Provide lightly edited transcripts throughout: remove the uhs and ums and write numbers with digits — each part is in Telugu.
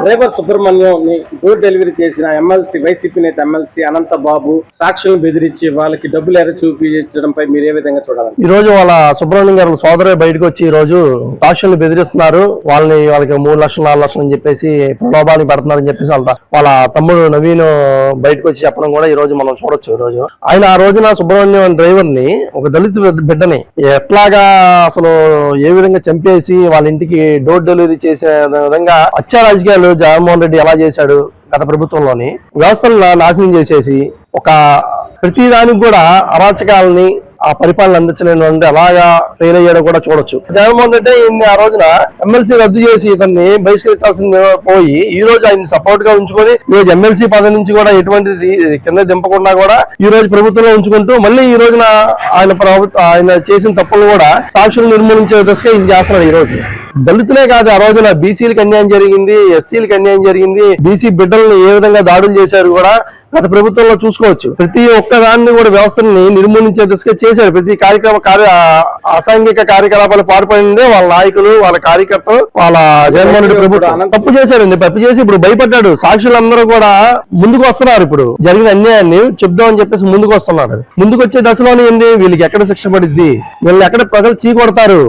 డ్రైవర్ సుబ్రహ్మణ్యం డోర్ డెలివరీ చేసిన ఎమ్మెల్సీ వైసీపీ నేత ఎమ్మెల్సీ అనంత బాబు సాక్షులను బెదిరించి వాళ్ళకి డబ్బులు ఎర చూపించడంపై మీరు ఏ విధంగా చూడాలి? ఈ రోజు వాళ్ళ సుబ్రహ్మణ్యం గారు సోదరు బయటకు వచ్చి ఈ రోజు సాక్షులను బెదిరిస్తున్నారు. వాళ్ళకి 3 లక్షలు 4 లక్షలు అని చెప్పేసి ప్రలోభాన్ని పెడుతున్నారని చెప్పేసి వాళ్ళ తమ్ముడు నవీన్ బయటకు వచ్చి చెప్పడం కూడా ఈ రోజు మనం చూడొచ్చు. ఈ రోజు ఆయన ఆ రోజున సుబ్రహ్మణ్యం డ్రైవర్ ని ఒక దళిత బిడ్డని ఎట్లాగా అసలు ఏ విధంగా చంపేసి వాళ్ళ ఇంటికి డోర్ డెలివరీ చేసే విధంగా హత్యా రాజకీయాలు జగన్మోహన్ రెడ్డి ఎలా చేశాడు గత ప్రభుత్వంలోని వ్యవస్థలను నాశనం చేసేసి ఒక ప్రతిదానికి కూడా అరాచకాలని ఆ పరిపాలన అందించలేని అలాగా ఫెయిల్ అయ్యాడో కూడా చూడొచ్చు. జగన్మోహన్ రెడ్డి ఆ రోజున ఎమ్మెల్సీ రద్దు చేసి ఇతన్ని బహిష్కరించాల్సింది పోయి ఈ రోజు ఆయన సపోర్ట్ గా ఉంచుకొని ఈ రోజు ఎమ్మెల్సీ పదవి నుంచి కూడా ఎటువంటి కింద దింపకుండా కూడా ఈ రోజు ప్రభుత్వంలో ఉంచుకుంటూ మళ్ళీ ఈ రోజున ఆయన చేసిన తప్పులు కూడా సాక్షులు నిర్మూలించే దిశగా ఇది చేస్తున్నాడు. ఈ రోజు దళితులే కాదు, ఆ రోజున బీసీలకు అన్యాయం జరిగింది, ఎస్సీలకు అన్యాయం జరిగింది, బీసీ బిడ్డలను ఏ విధంగా దాడులు చేశారు కూడా గత ప్రభుత్వంలో చూసుకోవచ్చు. ప్రతి ఒక్క దాన్ని కూడా వ్యవస్థని నిర్మూలించే దిశగా చేశారు. ప్రతి అసాంఘిక కార్యకలాపాలు పాల్పడిందే వాళ్ళ నాయకులు, వాళ్ళ కార్యకర్తలు, వాళ్ళ జగన్మోహన్ రెడ్డి ప్రభుత్వం తప్పు చేశారండి. తప్పు చేసి ఇప్పుడు భయపడ్డాడు. సాక్షులందరూ కూడా ముందుకు వస్తున్నారు. ఇప్పుడు జరిగిన అన్యాయాన్ని చెప్దామని చెప్పేసి ముందుకు వస్తున్నారు. ముందుకు వచ్చే దశలోనే ఏంది, వీళ్ళకి ఎక్కడ శిక్ష పడిద్ది, వీళ్ళని ఎక్కడ ప్రజలు చీకొడతారు.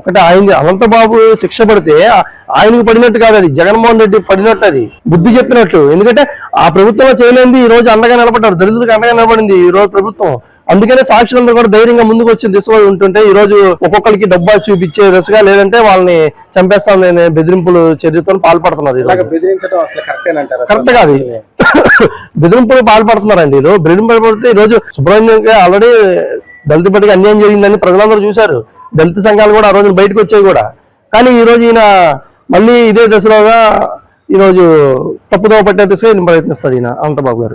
ఒకటి ఆయన అనంతబాబు శిక్ష పడితే ఆయనకు పడినట్టు కాదు, అది జగన్మోహన్ రెడ్డి పడినట్టు, అది బుద్ధి చెప్పినట్టు. ఎందుకంటే ఆ ప్రభుత్వంలో చేయలేంది ఈ రోజు అండగా నిలబడ్డారు, దళితులకు అండగా నిలబడింది ఈ రోజు ప్రభుత్వం. అందుకనే సాక్షులందరూ కూడా ధైర్యంగా ముందుకు వచ్చిన దిశలో ఉంటుంటే ఈ రోజు ఒక్కొక్కరికి డబ్బా చూపించే దిశగా, లేదంటే వాళ్ళని చంపేస్తాం నేను బెదిరింపులు చర్యతో పాల్పడుతున్నారు. కరెక్ట్ కాదు, బెదిరింపులు పాల్పడుతున్నారండి. బెదిరింపడితే ఈ రోజు సుబ్రహ్మణ్యం ఆల్రెడీ దళిత బిడ్డకి అన్యాయం జరిగిందని ప్రజలందరూ చూశారు. దళిత సంఘాలు కూడా ఆ రోజు బయటకు వచ్చాయి కూడా. కానీ ఈ రోజు ఈయన మళ్ళీ ఇదే దశలోగా ఈరోజు తప్పుదోవ పట్టే దిశగా ప్రయత్నిస్తాడు ఈయన అనంతబాబు గారు.